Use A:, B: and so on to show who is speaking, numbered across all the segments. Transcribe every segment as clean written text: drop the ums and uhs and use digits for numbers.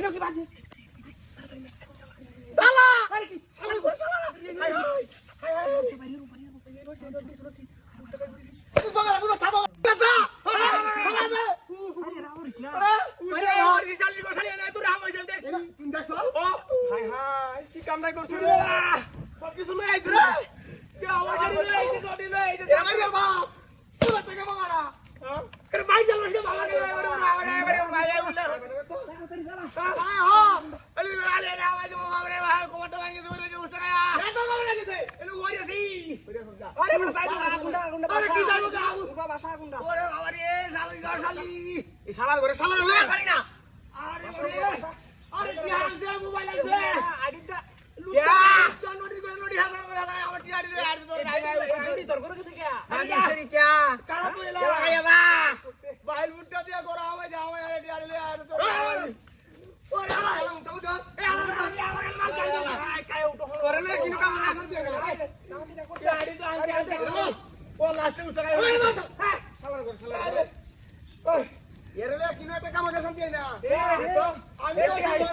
A: এটা কি বাজে
B: শালা
A: আরে কি
B: শালা করে শালা হাই হাই হাই তুই বাবা তুই থামো চাচা শালা দে
A: আরে রাউরিস না
B: আরে ওর শালি গো শালি না তুই রাম হই যাম দেখছি তুমি দেখছো ও হাই হাই কি কাম নাই করছিস রে সব কিছু লই আইছ রে কি আওয়াজ লই আইছ নদী লই আইছ আমার বাপ তুই টাকা মারা হ্যাঁ আরে ভাই চল রে বাবা কে আরে ভাই উল্লে
A: তাড়াতাড়ি চালা
B: হ্যাঁ হ্যাঁ আরে আরে আওয়াজ বাবা রে ভাই কোমরটা ভাঙি দূরে যে উস্তা গায়া এটা তো করে গেছে এনো ওই আছি
A: আরে সাইড গুন্ডা গুন্ডা
B: আরে কি যাবো গাও
A: বাবা বাসা গুন্ডা
B: ওরে বাবা রে শালি গো শালি এই শালার ঘরে শালা লই পারি না আরে আরে কি আনছে মোবাইল আনছে
A: আইডিটা
B: লুকা নড়ি করে নড়ি হালা করে আমার কি আড়ি দে আড়ি তোর নাই নাই
A: আইডি তোর করে গেছে কে
B: আগে সরি কি কারা কইলা লাগাইয়া দা বাইল মুটটা দিয়া করা হবে যাও আড়ি আড়ি দে আড়ি তোর ওরে হালা উঠা উঠা এ আমার মাল চাই না
A: কায় উঠো
B: ওরে নে কিনো কাম না করতে গেল কি আড়ি তো আনতে আনতে ও লাস্টে উঠা গায় ওরে শালার ঘরে শালা ওই এরে কিনো একটা কাম আছে শান্তি না আমি তো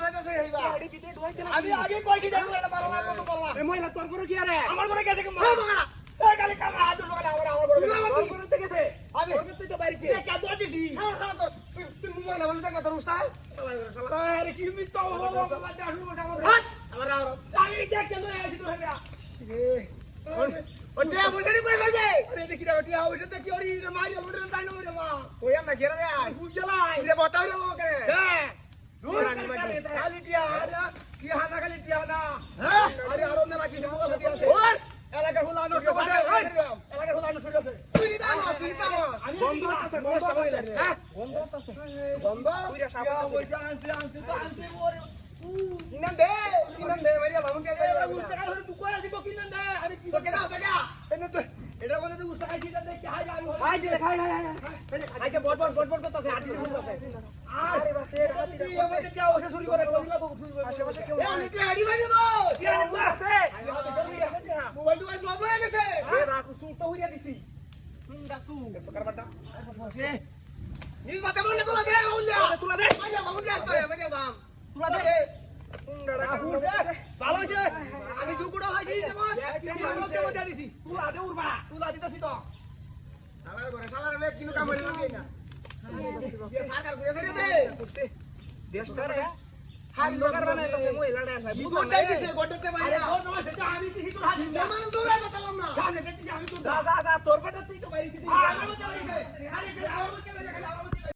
B: বানাতে হইবা
A: আইডি দিতে ঢুকাইছে না
B: আমি আগে কইছি যাবো এটা পারলা কত পারলা
A: এ মহিলা তোর করে কি আরে
B: আমার ঘরে গেছে কি মারা মারা এই গালি কামড়া হাত ধরে আমার ঘরে
A: তোর করে গেছে
B: আমি
A: তোর তুই তো বাইরেছে
B: এ কা দর দিছি হ্যাঁ তো তুই মুখ না বলতে কথা উস্তাদ আরে কি মিস তো বাবা দাঁড়ু মোটা আমার আমি দেখতে লই আইছি তো হেরা রে ওতে বুঝনি কই ফেলবে আরে দেখি রে ওটি আও এটা কি ওরি মারি ওরে টাইন ওরে মা কই আমরা ঘেরা দে বুঝলাই রে बताओ রে ওকে হ্যাঁ দূর খালি টিয়া কি হানা খালি টিয়া না হ্যাঁ আরে আরো না রাখি মোবাইল হাতে আছে ওর এলাকা হুলা নষ্ট করে এলাকা হুলা নষ্ট করে তুই দাও
A: বন্ধ আছে বন্ধ কইলা রে
B: হ্যাঁ
A: বন্ধ আছে
B: বন্ধ
A: পুরা সাবা
B: ওইটা আনছে ওরে কিনান দে মারিয়া বাবু কে যায় উস্তা খাই তুই কই আসিব কিনান দে আমি কি সকে দাও টাকা এনে তো এটা বলে তুই উস্তা খাইছিস দে কি হাই যাই
A: খাই দে খাই খাই বড় করতেছে আটি করতেছে
B: আরে বাস তুই আমাদের কি অবস্থা শুরু করে
A: আশেপাশে কেউ
B: এ নিতে হাড়ি মারি দাও
A: আছে
B: মোবাইল তো সব হয়ে গেছে
A: আরে রাখু তুই তো হইয়া দিছি দাসু
B: সরকার বাটা নিজ মাথা বলে তোলা দে বললা
A: তুলা দে
B: মারিয়া বাবু কে আসছে মারিয়া দাম
A: তুলা দে
B: ভালো আছে আমি দুকুড়ো খাইছি যেমন তুই বলতে দিছি
A: তুলা দে উরবা তুলা দিতাছি তো
B: শালার মে কিনো কাম হইল না ये सागर घुरे सरी दे
A: দেশটা রে হাই লোকার বানাইতেছে মহিলাটা
B: কি গোটাই দিছে গোটাতে মাইয়া ও নয় সেটা আমি দিছি তো হাজি না মানে দূরে কথা বললাম না জানে দেখছি আমি তো
A: যা তোর কথা তুই তো বাইরেছি
B: আমি তো চাইছে আরে